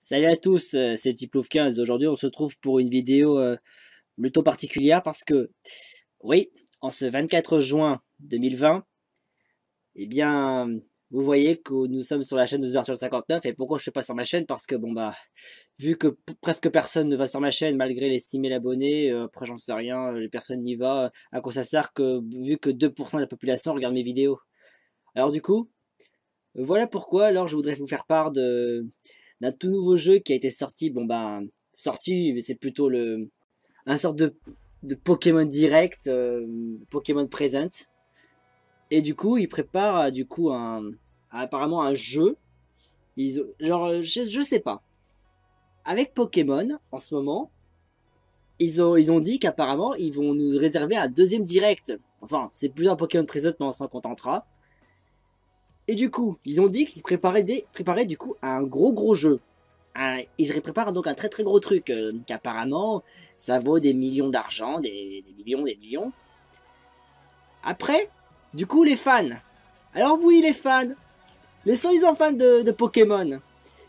Salut à tous, c'est Tiplouf15. Aujourd'hui, on se trouve pour une vidéo plutôt particulière parce que, oui, en ce 24 juin 2020, eh bien, vous voyez que nous sommes sur la chaîne de The59. Et pourquoi je ne suis pas sur ma chaîne? Parce que, bon, bah, vu que presque personne ne va sur ma chaîne, malgré les 6000 abonnés, après, j'en sais rien, les personnes n'y vont, à quoi ça sert que, vu que 2% de la population regarde mes vidéos? Alors, du coup, voilà pourquoi, alors, je voudrais vous faire part d'un tout nouveau jeu qui a été sorti. Bon ben, sorti, mais c'est plutôt un sorte de Pokémon Direct, Pokémon Present. Et du coup, ils préparent du coup apparemment un jeu. Genre, je sais pas. Avec Pokémon, en ce moment, ils ont dit qu'apparemment, ils vont nous réserver un deuxième direct. Enfin, c'est plus un Pokémon Present, mais on s'en contentera. Et du coup, ils ont dit qu'ils préparaient du coup un gros jeu. Ils préparent donc un très gros truc, qu'apparemment ça vaut des millions d'argent, des millions. Après, du coup les fans. Alors oui les fans, les soi-disant fans de Pokémon,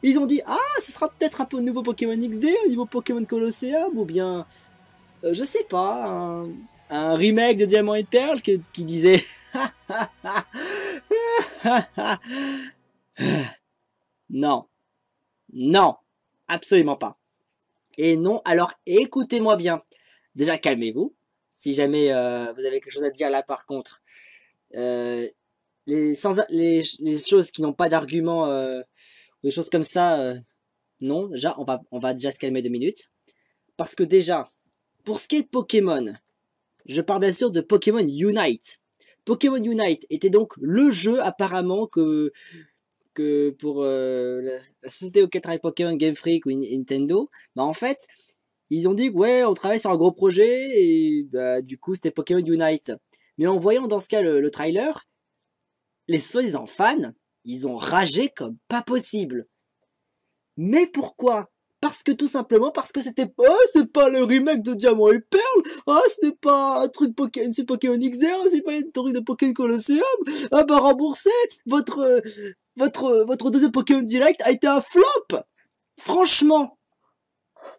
ils ont dit ah ce sera peut-être un peu nouveau Pokémon XD au niveau Pokémon Colosseum ou bien je sais pas un remake de Diamant et Perle qui disait non, non, absolument pas. Et non, alors écoutez-moi bien. Déjà, calmez-vous. Si jamais vous avez quelque chose à dire là, par contre, euh, les choses qui n'ont pas d'argument, des choses comme ça, non, déjà, on va déjà se calmer 2 minutes. Parce que déjà, pour ce qui est de Pokémon, je parle bien sûr de Pokémon Unite. Pokémon Unite était donc le jeu apparemment que pour la société auquel travaille Pokémon Game Freak ou Nintendo, bah en fait, ils ont dit que ouais, on travaille sur un gros projet et bah, du coup c'était Pokémon Unite. Mais en voyant dans ce cas le trailer, les soi-disant fans, ils ont ragé comme pas possible. Mais pourquoi? Parce que tout simplement parce que c'était oh, c'est pas le remake de Diamant et Perle, ah ce n'est pas un truc Pokémon, c'est Pokémon XR, c'est pas une truc de Pokémon Colosseum, ah bah remboursez, votre deuxième Pokémon Direct a été un flop. Franchement,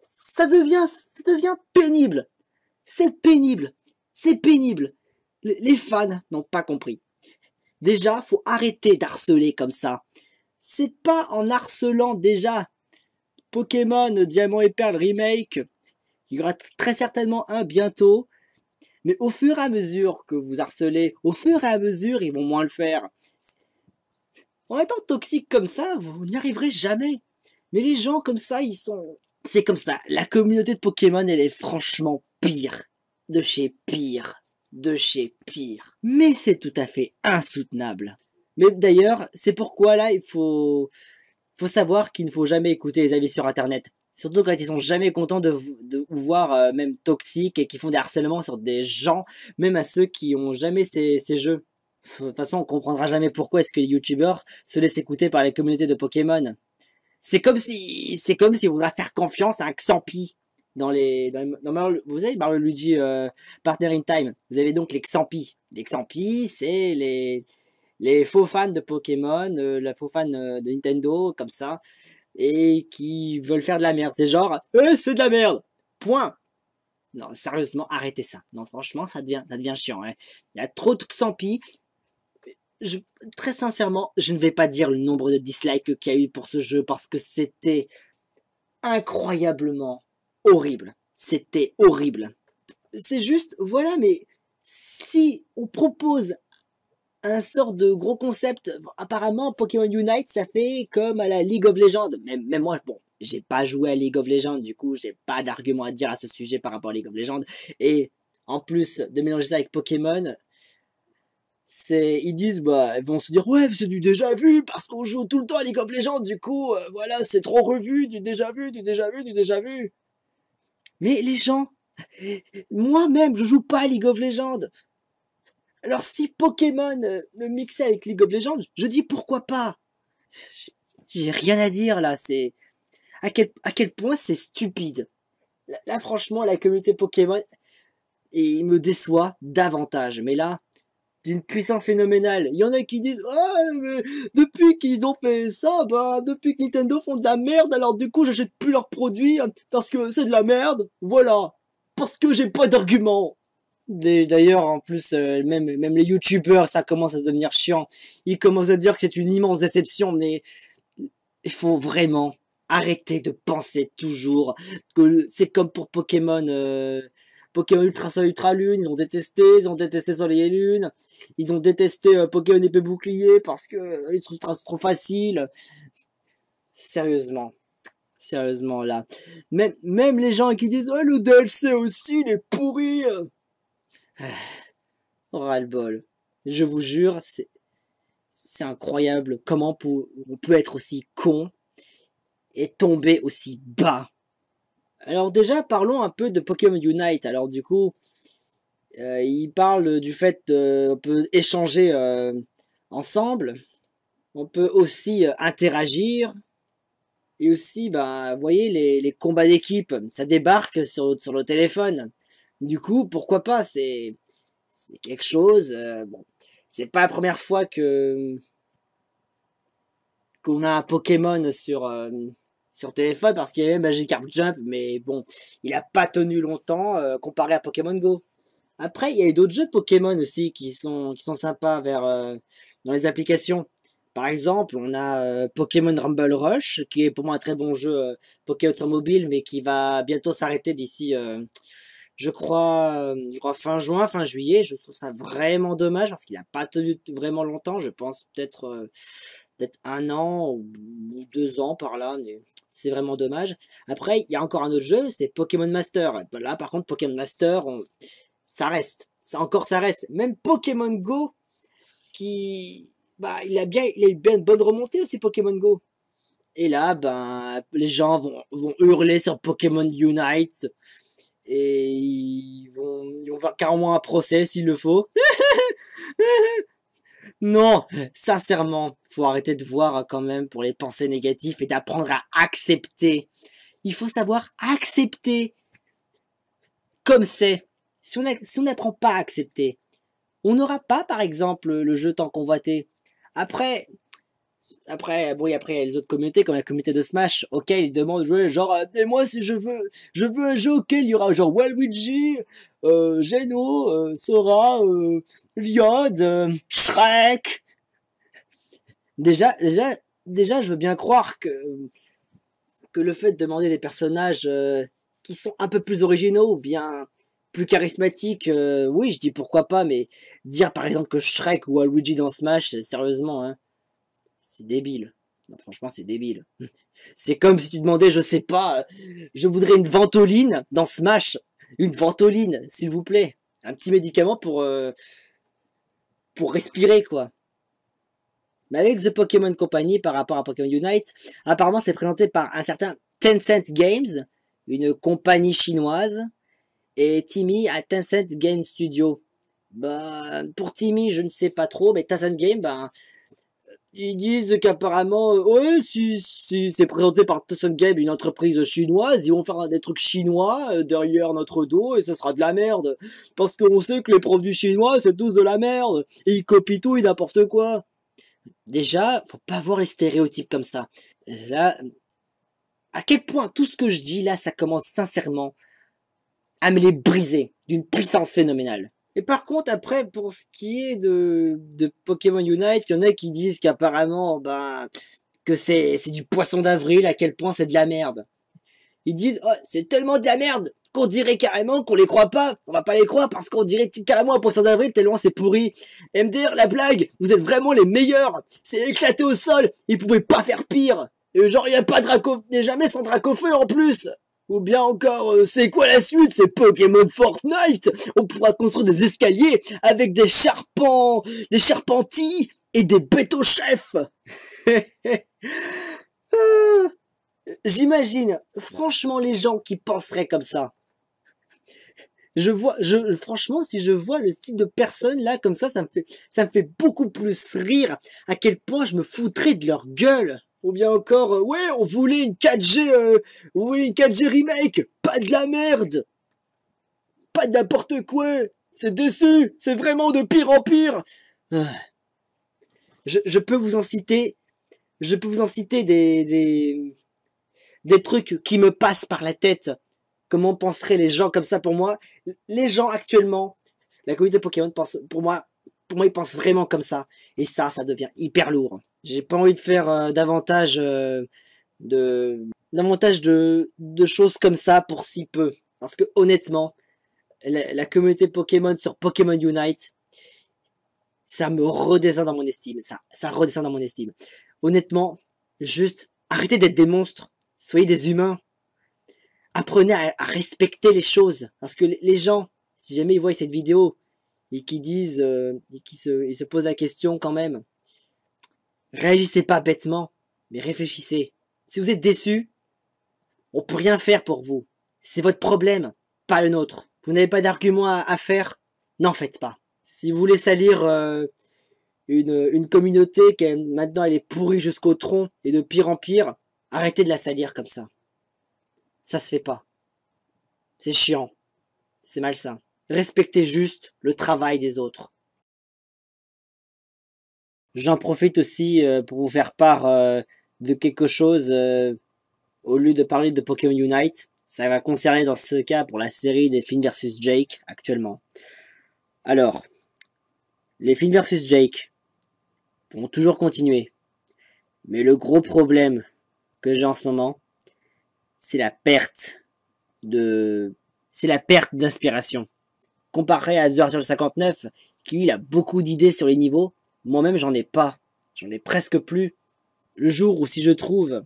ça devient pénible. C'est pénible. C'est pénible. Les fans n'ont pas compris. Déjà, faut arrêter d'harceler comme ça. C'est pas en harcelant déjà Pokémon Diamant et Perle Remake. Il y aura très certainement un bientôt. Mais au fur et à mesure que vous harcelez, au fur et à mesure, ils vont moins le faire. En étant toxique comme ça, vous n'y arriverez jamais. Mais les gens comme ça, ils sont... C'est comme ça. La communauté de Pokémon, elle est franchement pire. De chez pire. De chez pire. Mais c'est tout à fait insoutenable. Mais d'ailleurs, c'est pourquoi là, faut savoir qu'il ne faut jamais écouter les avis sur Internet. Surtout quand ils sont jamais contents de vous voir même toxiques et qui font des harcèlements sur des gens, même à ceux qui ont jamais ces jeux. De toute façon, on comprendra jamais pourquoi est-ce que les youtubeurs se laissent écouter par les communautés de Pokémon. C'est comme si on voudrait faire confiance à un Xampi vous avez Mario Luigi Partner in Time. Vous avez donc les Xampi. Les Xampi, c'est les faux fans de Pokémon, les faux fans de Nintendo, comme ça, et qui veulent faire de la merde. C'est genre, c'est de la merde. Point. Non, sérieusement, arrêtez ça. Non, franchement, ça devient chiant. Hein. Il y a trop de Xampi. Je, Très sincèrement, je ne vais pas dire le nombre de dislikes qu'il y a eu pour ce jeu parce que c'était incroyablement horrible. C'était horrible. C'est juste, voilà, mais si on propose un sort de gros concept, apparemment Pokémon Unite, ça fait comme à la League of Legends. Même moi, bon, j'ai pas joué à League of Legends, du coup, j'ai pas d'argument à dire à ce sujet par rapport à League of Legends. Et en plus de mélanger ça avec Pokémon, ils disent bah ils vont se dire ouais c'est du déjà vu parce qu'on joue tout le temps à League of Legends du coup voilà c'est trop revu du déjà vu du déjà vu du déjà vu. Mais les gens, moi-même je joue pas à League of Legends. Alors si Pokémon me mixait avec League of Legends, je dis pourquoi pas. J'ai rien à dire là, c'est à quel point c'est stupide. Franchement la communauté Pokémon il me déçoit davantage. Mais là d'une puissance phénoménale. Il y en a qui disent ah mais depuis qu'ils ont fait ça, bah depuis que Nintendo font de la merde, alors du coup j'achète plus leurs produits parce que c'est de la merde. Voilà, parce que j'ai pas d'argument. D'ailleurs, en plus, même les youtubeurs, ça commence à devenir chiant. Ils commencent à dire que c'est une immense déception, mais il faut vraiment arrêter de penser toujours que c'est comme pour Pokémon, Pokémon Ultra Sol Ultra Lune, ils ont détesté Soleil et Lune, ils ont détesté Pokémon Épée Bouclier parce que ils trouvent ça trop facile. Sérieusement, sérieusement là. Même les gens qui disent oh le DLC aussi il est pourri. Ras-le-bol. Je vous jure, c'est incroyable comment on peut être aussi con et tomber aussi bas. Alors déjà, parlons un peu de Pokémon Unite. Alors du coup, il parle du fait qu'on peut échanger ensemble. On peut aussi interagir. Et aussi, bah, vous voyez, les combats d'équipe, ça débarque sur le téléphone. Du coup, pourquoi pas, c'est quelque chose. Bon, c'est pas la première fois qu'on a un Pokémon sur téléphone parce qu'il y avait Magikarp Jump, mais bon, il a pas tenu longtemps comparé à Pokémon Go. Après, il y a d'autres jeux de Pokémon aussi qui sont sympas dans les applications. Par exemple, on a Pokémon Rumble Rush, qui est pour moi un très bon jeu Pokémon automobile, mais qui va bientôt s'arrêter d'ici, je crois fin juin, fin juillet. Je trouve ça vraiment dommage parce qu'il n'a pas tenu vraiment longtemps. Je pense peut-être un an ou 2 ans par là, mais c'est vraiment dommage. Après, il y a encore un autre jeu, c'est Pokémon Master. Là, par contre, Pokémon Master, ça reste. Ça reste. Même Pokémon Go, il a eu bien une bonne remontée aussi, Pokémon Go. Et là, ben, les gens vont hurler sur Pokémon Unite. Et ils vont faire carrément un procès s'il le faut. Non, sincèrement, faut arrêter de voir quand même pour les pensées négatives et d'apprendre à accepter. Il faut savoir accepter comme c'est. Si on n'apprend pas à accepter, on n'aura pas, par exemple, le jeu tant convoité. Après, bon, et après, il y a les autres communautés, comme la communauté de Smash, auquel ils demandent de jouer, genre, et moi, si je veux un jeu auquel il y aura, genre, Waluigi, Geno, Sora, Lyode, Shrek. Déjà, je veux bien croire que le fait de demander des personnages qui sont un peu plus originaux, ou bien plus charismatiques, oui, je dis pourquoi pas, mais dire par exemple que Shrek ou Waluigi dans Smash, sérieusement, hein, c'est débile. Non, franchement, c'est débile. C'est comme si tu demandais, je sais pas, je voudrais une ventoline dans Smash. Une ventoline, s'il vous plaît. Un petit médicament pour respirer, quoi. Mais avec The Pokémon Company, par rapport à Pokémon Unite, apparemment, c'est présenté par un certain Tencent Games, une compagnie chinoise, et Timmy à Tencent Game Studio. Bah, pour Timmy, je ne sais pas trop, mais Tencent Game, bah, ils disent qu'apparemment, ouais, si c'est présenté par Tencent Game, une entreprise chinoise, ils vont faire des trucs chinois derrière notre dos et ce sera de la merde. Parce qu'on sait que les produits chinois, c'est tous de la merde. Et ils copient tout et n'importe quoi. Déjà, faut pas voir les stéréotypes comme ça. Là, à quel point tout ce que je dis là, ça commence sincèrement à me les briser d'une puissance phénoménale. Et par contre, après, pour ce qui est de Pokémon Unite, il y en a qui disent qu'apparemment, ben, que c'est du poisson d'avril, à quel point c'est de la merde. Ils disent, oh, c'est tellement de la merde qu'on dirait carrément qu'on les croit pas. On va pas les croire parce qu'on dirait carrément un poisson d'avril tellement c'est pourri. MDR, la blague, vous êtes vraiment les meilleurs. C'est éclaté au sol, ils pouvaient pas faire pire. Et genre, y a pas jamais sans Dracofeu en plus. Ou bien encore, c'est quoi la suite? C'est Pokémon Fortnite. On pourra construire des escaliers avec des charpentis et des bêtes au chef. J'imagine franchement les gens qui penseraient comme ça. Franchement, si je vois le style de personne là comme ça me fait beaucoup plus rire à quel point je me foutrais de leur gueule. Ou bien encore, ouais, on voulait une 4G, remake, pas de la merde, pas de n'importe quoi. c'est déçu, c'est vraiment de pire en pire. Je peux vous en citer, des trucs qui me passent par la tête. Comment penseraient les gens comme ça pour moi? Les gens actuellement, la communauté Pokémon pense, pour moi, ils pensent vraiment comme ça. Et ça devient hyper lourd. J'ai pas envie de faire davantage de choses comme ça pour si peu. Parce que honnêtement, la communauté Pokémon sur Pokémon Unite, ça me redescend dans mon estime. Ça redescend dans mon estime. Honnêtement, juste arrêtez d'être des monstres. Soyez des humains. Apprenez à respecter les choses. Parce que les gens, si jamais ils voient cette vidéo et qu'ils disent, ils se posent la question quand même, réagissez pas bêtement, mais réfléchissez. Si vous êtes déçu, on peut rien faire pour vous. C'est votre problème, pas le nôtre. Vous n'avez pas d'argument à faire, n'en faites pas. Si vous voulez salir une communauté qui maintenant elle est pourrie jusqu'au tronc et de pire en pire, arrêtez de la salir comme ça. Ça se fait pas. C'est chiant. C'est malsain. Respectez juste le travail des autres. J'en profite aussi pour vous faire part de quelque chose au lieu de parler de Pokémon Unite. Ça va concerner dans ce cas pour la série des Finn vs Jake actuellement. Alors, les Finn vs Jake vont toujours continuer. Mais le gros problème que j'ai en ce moment, c'est la perte d'inspiration. Comparé à The Arthur 59, qui lui il a beaucoup d'idées sur les niveaux, moi-même j'en ai pas. J'en ai presque plus. Le jour où si je trouve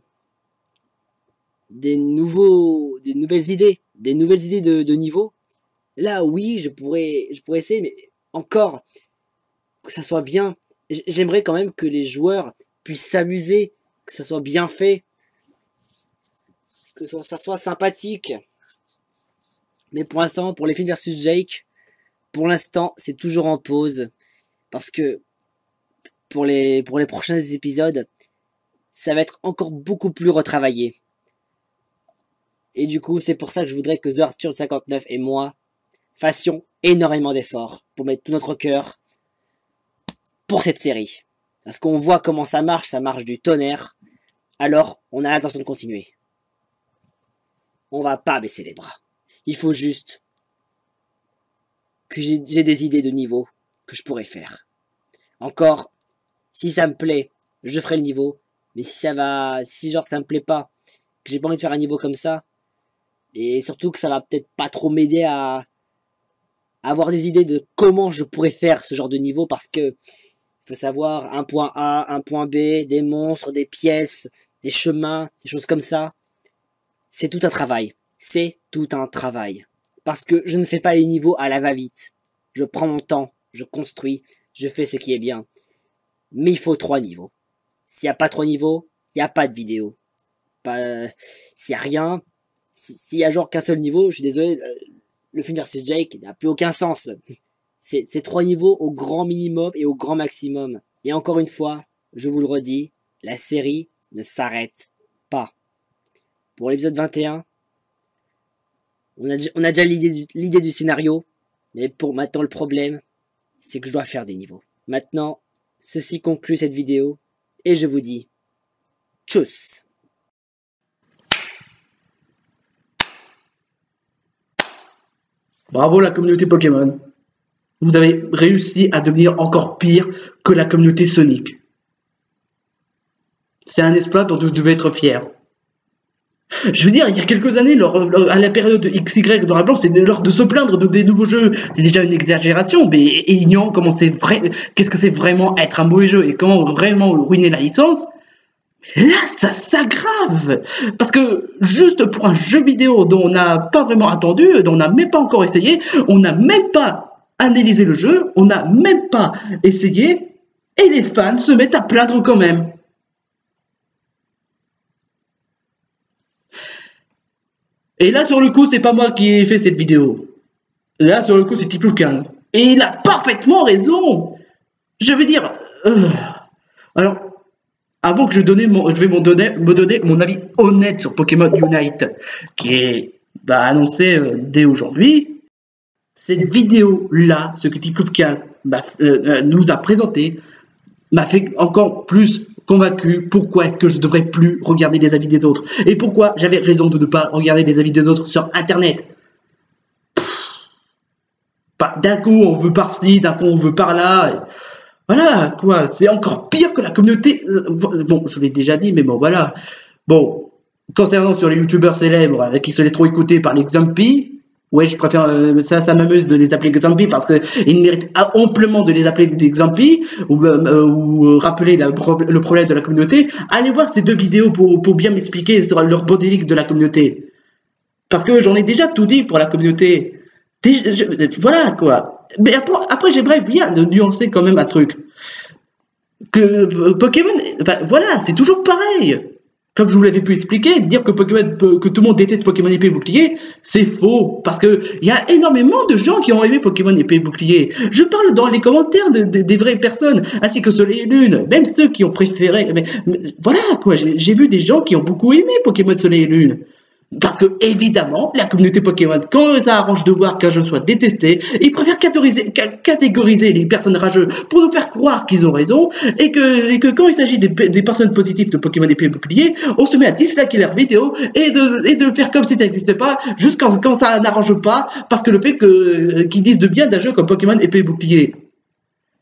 des nouvelles idées de niveau, là oui, je pourrais essayer, mais encore, que ça soit bien. J'aimerais quand même que les joueurs puissent s'amuser, que ça soit bien fait, que ça soit sympathique. Mais pour l'instant, pour les Finn vs Jake, pour l'instant, c'est toujours en pause. Parce que pour les prochains épisodes, ça va être encore beaucoup plus retravaillé. Et du coup, c'est pour ça que je voudrais que The Arthur 59 et moi fassions énormément d'efforts pour mettre tout notre cœur pour cette série. Parce qu'on voit comment ça marche du tonnerre. Alors, on a l'intention de continuer. On va pas baisser les bras. Il faut juste que j'ai des idées de niveau que je pourrais faire. Encore, si ça me plaît, je ferai le niveau. Mais si genre ça me plaît pas, que j'ai pas envie de faire un niveau comme ça, et surtout que ça va peut-être pas trop m'aider à avoir des idées de comment je pourrais faire ce genre de niveau, parce que faut savoir un point A, un point B, des monstres, des pièces, des chemins, des choses comme ça. C'est tout un travail. C'est tout un travail. Parce que je ne fais pas les niveaux à la va-vite. Je prends mon temps, je construis, je fais ce qui est bien. Mais il faut 3 niveaux. S'il n'y a pas 3 niveaux, il n'y a pas de vidéo. S'il n'y a rien, s'il y a genre qu'un seul niveau, je suis désolé, le Finn vs Jake n'a plus aucun sens. C'est 3 niveaux au grand minimum et au grand maximum. Et encore une fois, je vous le redis, la série ne s'arrête pas. Pour l'épisode 21, on a déjà l'idée du scénario, mais pour maintenant le problème, c'est que je dois faire des niveaux. Maintenant, ceci conclut cette vidéo, et je vous dis tchuss. Bravo la communauté Pokémon. Vous avez réussi à devenir encore pire que la communauté Sonic. C'est un exploit dont vous devez être fiers. Je veux dire, il y a quelques années, à la période de XY de Noir et Blanc, c'est l'heure de se plaindre des nouveaux jeux. C'est déjà une exagération, mais ignorant comment qu'est-ce que c'est vraiment être un mauvais jeu et comment vraiment ruiner la licence. Là, ça s'aggrave. Parce que juste pour un jeu vidéo dont on n'a pas vraiment attendu, dont on n'a même pas encore essayé, on n'a même pas analysé le jeu, on n'a même pas essayé, et les fans se mettent à plaindre quand même. Et là, sur le coup, c'est pas moi qui ai fait cette vidéo. Là, sur le coup, c'est Tiploukang. Et il a parfaitement raison. Je veux dire... Alors, avant que je vais me donner mon avis honnête sur Pokémon Unite, qui est annoncé dès aujourd'hui, cette vidéo-là, ce que Tiklovka nous a présenté, m'a fait encore plus convaincu pourquoi est-ce que je devrais plus regarder les avis des autres. Et pourquoi j'avais raison de ne pas regarder les avis des autres sur Internet. D'un coup, on veut par-ci, d'un coup, on veut par-là. Voilà, quoi. C'est encore pire que la communauté. Bon, je l'ai déjà dit, mais bon, voilà. Bon, concernant sur les youtubeurs célèbres qui se les trop écoutés par les Xumpy, ouais, je préfère, ça m'amuse de les appeler Xumpy parce qu'ils méritent amplement de les appeler des Xumpy ou rappeler le problème de la communauté. Allez voir ces deux vidéos pour bien m'expliquer sur leur bodélique de la communauté. Parce que j'en ai déjà tout dit pour la communauté. Voilà quoi. Mais après j'aimerais bien de nuancer quand même un truc. Que Pokémon, enfin, voilà, c'est toujours pareil. Comme je vous l'avais pu expliquer, dire que que tout le monde déteste Pokémon épée et bouclier, c'est faux. Parce que il y a énormément de gens qui ont aimé Pokémon épée et bouclier. Je parle dans les commentaires des vraies personnes, ainsi que Soleil et Lune, même ceux qui ont préféré. Mais voilà quoi, j'ai vu des gens qui ont beaucoup aimé Pokémon Soleil et Lune. Parce que, évidemment, la communauté Pokémon, quand ça arrange de voir qu'un jeu soit détesté, ils préfèrent catégoriser les personnes rageuses pour nous faire croire qu'ils ont raison, et que quand il s'agit des personnes positives de Pokémon épée et bouclier, on se met à disliker leurs vidéos et de faire comme si ça n'existait pas, juste quand ça n'arrange pas, parce que le fait qu'ils disent de bien d'un jeu comme Pokémon épée et bouclier.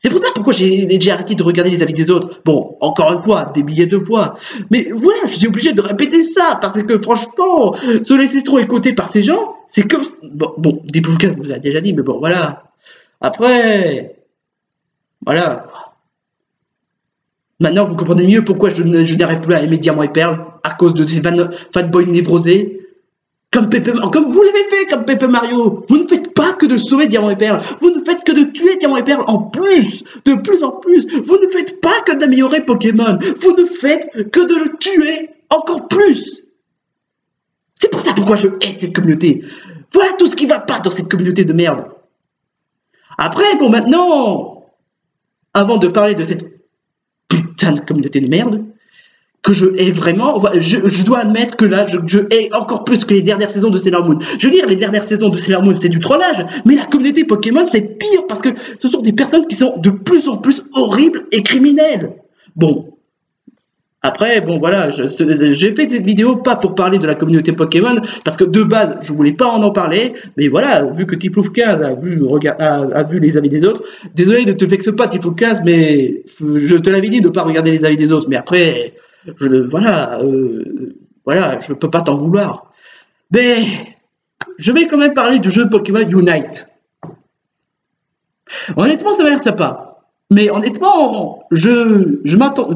C'est pour ça pourquoi j'ai arrêté de regarder les avis des autres. Bon, encore une fois, des milliers de fois. Mais voilà, je suis obligé de répéter ça, parce que franchement, se laisser trop écouter par ces gens, c'est comme... Bon, des podcasts, vous avez déjà dit, mais bon, voilà. Après, voilà. Maintenant, vous comprenez mieux pourquoi je n'arrive plus à aimer Diamant et Perle, à cause de ces fanboys névrosés. Comme vous l'avez fait, comme Pepe Mario. Vous ne faites pas que de sauver Diamant et Perle. Vous ne faites que de tuer Diamant et Perle en plus. De plus en plus. Vous ne faites pas que d'améliorer Pokémon. Vous ne faites que de le tuer encore plus. C'est pour ça pourquoi je hais cette communauté. Voilà tout ce qui va pas dans cette communauté de merde. Après, bon, maintenant, avant de parler de cette putain de communauté de merde, que je hais vraiment, je dois admettre que là, je hais encore plus que les dernières saisons de Sailor Moon. Je veux dire, les dernières saisons de Sailor Moon, c'était du trollage, mais la communauté Pokémon, c'est pire, parce que ce sont des personnes qui sont de plus en plus horribles et criminelles. Bon. Après, bon, voilà, j'ai fait cette vidéo pas pour parler de la communauté Pokémon, parce que de base, je voulais pas en parler, mais voilà, vu que Tiflouf15 a vu les avis des autres, désolé, ne te vexe pas, Tiflouf15, mais je te l'avais dit de pas regarder les avis des autres, mais après... voilà, je peux pas t'en vouloir. Mais je vais quand même parler du jeu Pokémon Unite. Honnêtement, ça m'a l'air sympa. Mais honnêtement, je m'attends,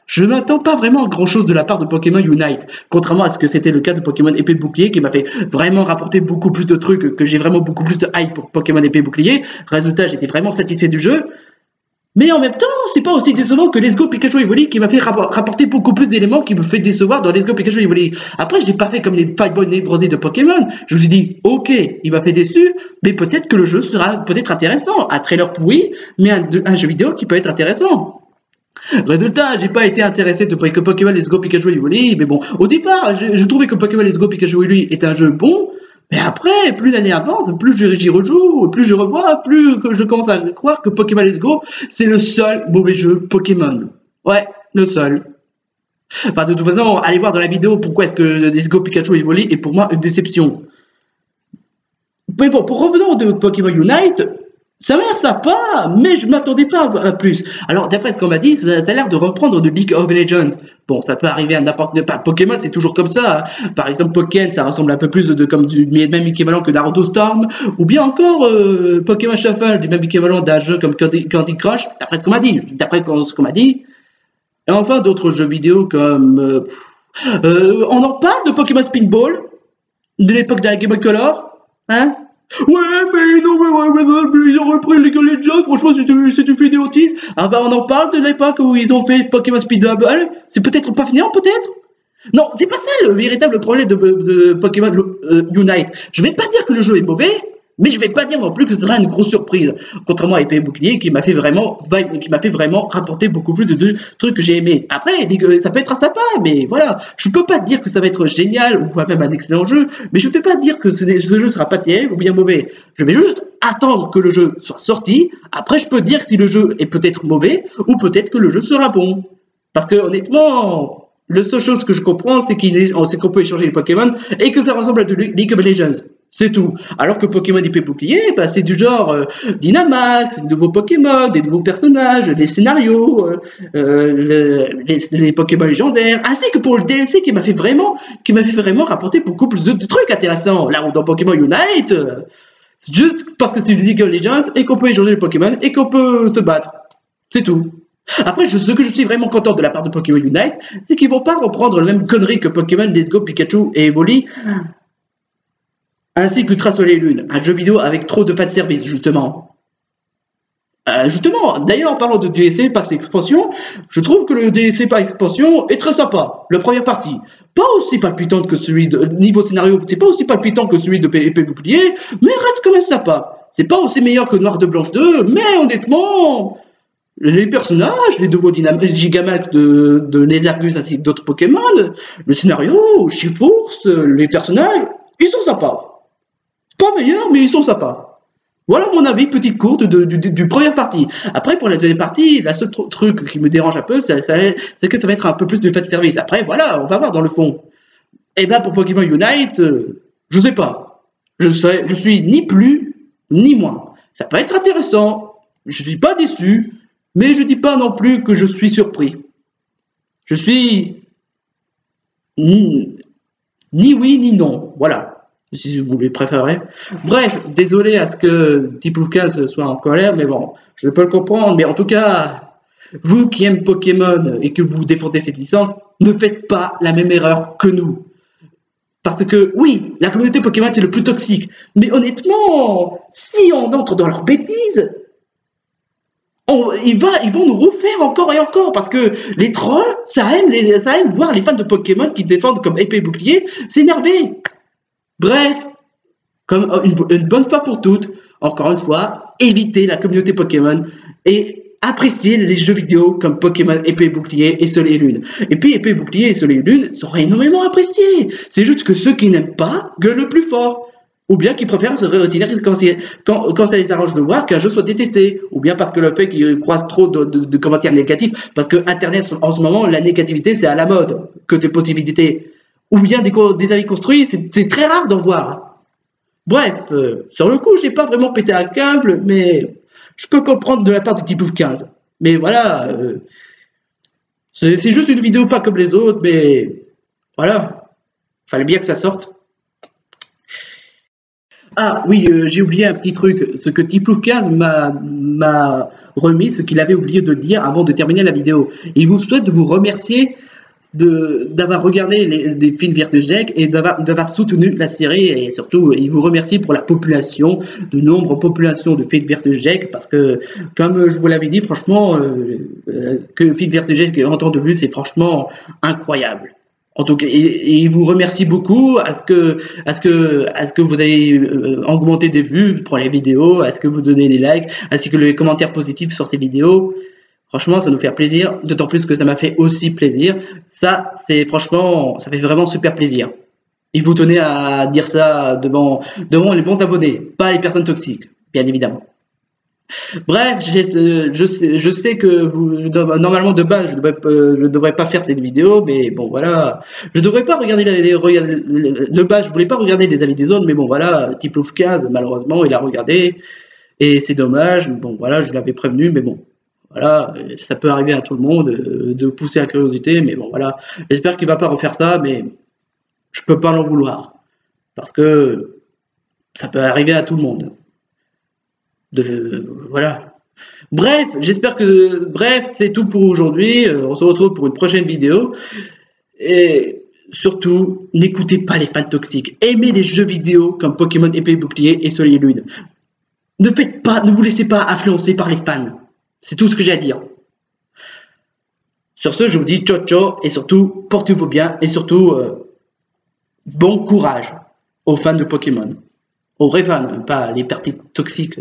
je m'attends pas vraiment à grand chose de la part de Pokémon Unite. Contrairement à ce que c'était le cas de Pokémon Épée Bouclier, qui m'a fait vraiment rapporter beaucoup plus de trucs, que j'ai vraiment beaucoup plus de hype pour Pokémon Épée Bouclier. Résultat, j'étais vraiment satisfait du jeu. Mais en même temps, c'est pas aussi décevant que Let's Go Pikachu Evoli qui m'a fait rapporter beaucoup plus d'éléments qui me fait décevoir dans Let's Go Pikachu Evoli. Après, j'ai pas fait comme les Fight-Boy névrosés de Pokémon. Je me suis dit, ok, il m'a fait déçu, mais peut-être que le jeu sera peut-être intéressant. Un trailer pourri, mais un jeu vidéo qui peut être intéressant. Résultat, j'ai pas été intéressé de Pokémon Let's Go Pikachu Evoli, mais bon, au départ, je trouvais que Pokémon Let's Go Pikachu Evoli était un jeu bon. Mais après, plus l'année avance, plus j'y rejoue, plus je revois, plus que je commence à croire que Pokémon Let's Go, c'est le seul mauvais jeu Pokémon. Ouais, le seul. Enfin, de toute façon, allez voir dans la vidéo pourquoi est-ce que Let's Go Pikachu Evoli est pour moi une déception. Mais bon, pour revenir de Pokémon Unite, ça m'a l'air sympa, mais je m'attendais pas à plus. Alors, d'après ce qu'on m'a dit, ça a l'air de reprendre de League of Legends. Bon, ça peut arriver à n'importe quel... Pokémon, c'est toujours comme ça. Hein. Par exemple, Pokken, ça ressemble un peu plus comme du même équivalent que Naruto Storm. Ou bien encore Pokémon Shuffle, du même équivalent d'un jeu comme Candy Crush. D'après ce qu'on m'a dit. Et enfin, d'autres jeux vidéo comme... on en parle de Pokémon Spinball, de l'époque de la Game Boy Color. Hein? Ouais, mais non, mais ils ont repris League of Legends, franchement, c'est une fainéantise. Ah bah, on en parle de l'époque où ils ont fait Pokémon Speed Double. C'est peut-être pas fini, peut-être? Non, c'est pas ça le véritable problème de Pokémon Unite. Je vais pas dire que le jeu est mauvais, Mais je vais pas dire non plus que ce sera une grosse surprise, contrairement à Épée et Bouclier qui m'a fait vraiment rapporter beaucoup plus de trucs que j'ai aimés. Après, ça peut être sympa, mais voilà, je peux pas dire que ça va être génial ou même un excellent jeu, mais je peux pas dire que ce jeu sera pas terrible ou bien mauvais. Je vais juste attendre que le jeu soit sorti. Après, je peux dire si le jeu est peut-être mauvais ou peut-être que le jeu sera bon. Parce que honnêtement, la seule chose que je comprends, c'est qu'on peut échanger les Pokémon et que ça ressemble à de League of Legends. C'est tout. Alors que Pokémon Épée Bouclier, bah, c'est du genre Dynamax, des nouveaux Pokémon, des nouveaux personnages, les scénarios, les Pokémon légendaires, ainsi que pour le DLC qui m'a fait vraiment rapporter beaucoup plus de trucs intéressants. Là, dans Pokémon Unite, c'est juste parce que c'est du League of Legends et qu'on peut échanger les Pokémon et qu'on peut se battre. C'est tout. Après, ce que je suis vraiment content de la part de Pokémon Unite, c'est qu'ils vont pas reprendre la même connerie que Pokémon Let's Go, Pikachu et Evoli, ainsi qu'Ultra Soleil et Lune, un jeu vidéo avec trop de fanservice, justement. D'ailleurs, en parlant de DLC par expansion, je trouve que le DLC par expansion est très sympa. La première partie, pas aussi palpitante que celui de niveau scénario, c'est pas aussi palpitant que celui de Épée Bouclier, mais reste quand même sympa. C'est pas aussi meilleur que Noir de Blanche 2, mais honnêtement, les personnages, les nouveaux Gigamax de Nézargus ainsi que d'autres Pokémon, le scénario, Chifours, les personnages, ils sont sympas. Pas meilleurs, mais ils sont sympas. Voilà mon avis, petite courte du première partie. Après, pour la deuxième partie, la seule truc qui me dérange un peu, c'est que ça va être un peu plus de fan service. Après, voilà, on va voir dans le fond. Et ben pour Pokémon Unite, je sais pas. Je suis ni plus, ni moins. Ça peut être intéressant. Je suis pas déçu, mais je dis pas non plus que je suis surpris. Je suis ni oui, ni non. Voilà. Si vous les préférez. Bref, désolé à ce que Tiploufka soit en colère, mais bon, je peux le comprendre. Mais en tout cas, vous qui aimez Pokémon et que vous défendez cette licence, ne faites pas la même erreur que nous. Parce que oui, la communauté Pokémon c'est le plus toxique. Mais honnêtement, si on entre dans leurs bêtises, ils vont nous refaire encore et encore. Parce que les trolls, ça aime voir les fans de Pokémon qui défendent comme épée et bouclier s'énerver. Bref, comme une bonne fois pour toutes, encore une fois, évitez la communauté Pokémon et appréciez les jeux vidéo comme Pokémon Épée et Bouclier et Soleil et Lune. Et puis Épée et Bouclier et Soleil et Lune sont énormément appréciés. C'est juste que ceux qui n'aiment pas gueulent le plus fort. Ou bien qui préfèrent se retirer quand ça les arrange de voir qu'un jeu soit détesté. Ou bien parce que le fait qu'ils croisent trop de commentaires négatifs. Parce que Internet, en ce moment, la négativité, c'est à la mode que des possibilités. Ou bien des avis construits, c'est très rare d'en voir. Bref, sur le coup, j'ai pas vraiment pété un câble, mais je peux comprendre de la part de Tipouf 15. Mais voilà, c'est juste une vidéo pas comme les autres, mais voilà, fallait bien que ça sorte. Ah oui, j'ai oublié un petit truc, ce que Tipouf 15 m'a remis, ce qu'il avait oublié de dire avant de terminer la vidéo. Il vous souhaite de vous remercier d'avoir regardé des films Vertejec et d'avoir soutenu la série, et surtout il vous remercie pour la population, de nombre population de films Vertejec, parce que comme je vous l'avais dit, franchement que film Vertejec en temps de vue c'est franchement incroyable. En tout cas, et il vous remercie beaucoup à ce que vous avez augmenté des vues pour les vidéos, à ce que vous donnez les likes, ainsi que les commentaires positifs sur ces vidéos. Franchement, ça nous fait plaisir, d'autant plus que ça m'a fait aussi plaisir. Ça, c'est franchement, ça fait vraiment super plaisir. Et vous tenez à dire ça devant les bons abonnés, pas les personnes toxiques, bien évidemment. Bref, je sais que normalement de base, je devrais pas faire cette vidéo, mais bon voilà, je devrais pas regarder de base, je voulais pas regarder les avis des autres, mais bon voilà, Tiplouf 15, malheureusement, il a regardé et c'est dommage. Bon voilà, je l'avais prévenu, mais bon. Voilà, ça peut arriver à tout le monde de pousser la curiosité, mais bon voilà. J'espère qu'il va pas refaire ça, mais je peux pas l'en vouloir. Parce que ça peut arriver à tout le monde. Voilà. Bref, c'est tout pour aujourd'hui. On se retrouve pour une prochaine vidéo. Et surtout, n'écoutez pas les fans toxiques. Aimez les jeux vidéo comme Pokémon Épée et Bouclier et Soleil et Lune. Ne vous laissez pas influencer par les fans. C'est tout ce que j'ai à dire. Sur ce, je vous dis ciao ciao et surtout, portez-vous bien et surtout, bon courage aux fans de Pokémon. aux vrais fans, pas les parties toxiques.